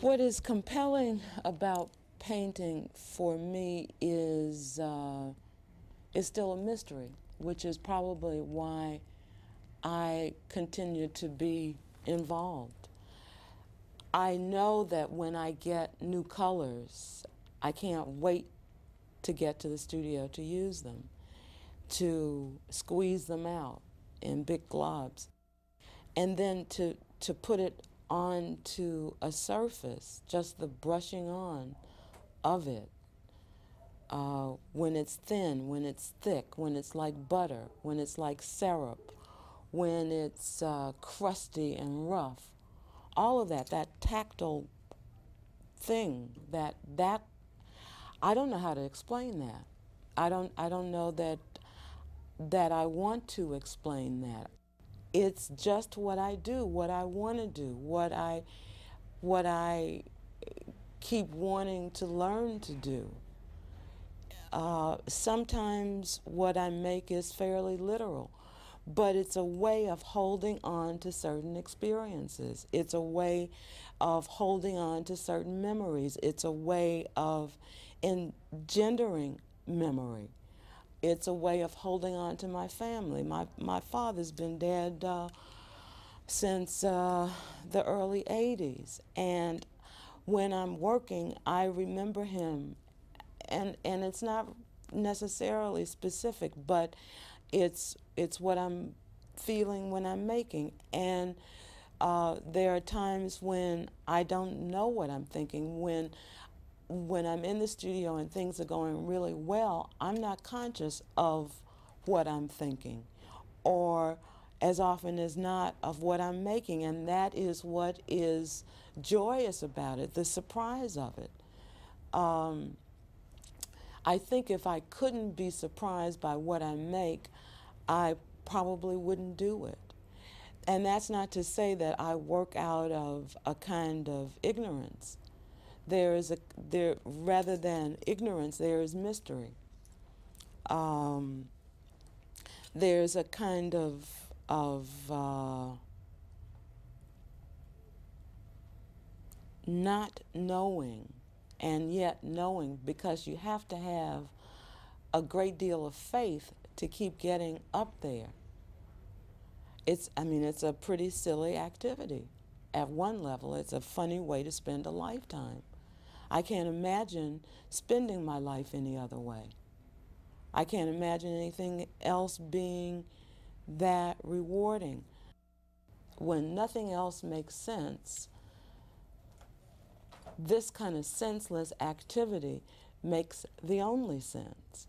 What is compelling about painting for me is still a mystery, which is probably why I continue to be involved. I know that when I get new colors, I can't wait to get to the studio to use them, to squeeze them out in big globs, and then to put it onto a surface, just the brushing on of it. When it's thin, when it's thick, when it's like butter, when it's like syrup, when it's crusty and rough. All of that, that tactile thing, that I don't know how to explain that. I don't know that I want to explain that. It's just what I do, what I want to do, what I keep wanting to learn to do. Sometimes what I make is fairly literal, but it's a way of holding on to certain experiences. It's a way of holding on to certain memories. It's a way of engendering memory. It's a way of holding on to my family. My father's been dead since the early 80s, and when I'm working, I remember him, and it's not necessarily specific, but it's what I'm feeling when I'm making. And there are times when I don't know what I'm thinking. When I'm in the studio and things are going really well, I'm not conscious of what I'm thinking, or as often as not of what I'm making, and that is what is joyous about it, the surprise of it. I think if I couldn't be surprised by what I make, I probably wouldn't do it. And that's not to say that I work out of a kind of ignorance. Rather than ignorance, there is mystery. There's a kind of not knowing and yet knowing, because you have to have a great deal of faith to keep getting up there. It's a pretty silly activity. At one level, it's a funny way to spend a lifetime. I can't imagine spending my life any other way. I can't imagine anything else being that rewarding. When nothing else makes sense, this kind of senseless activity makes the only sense.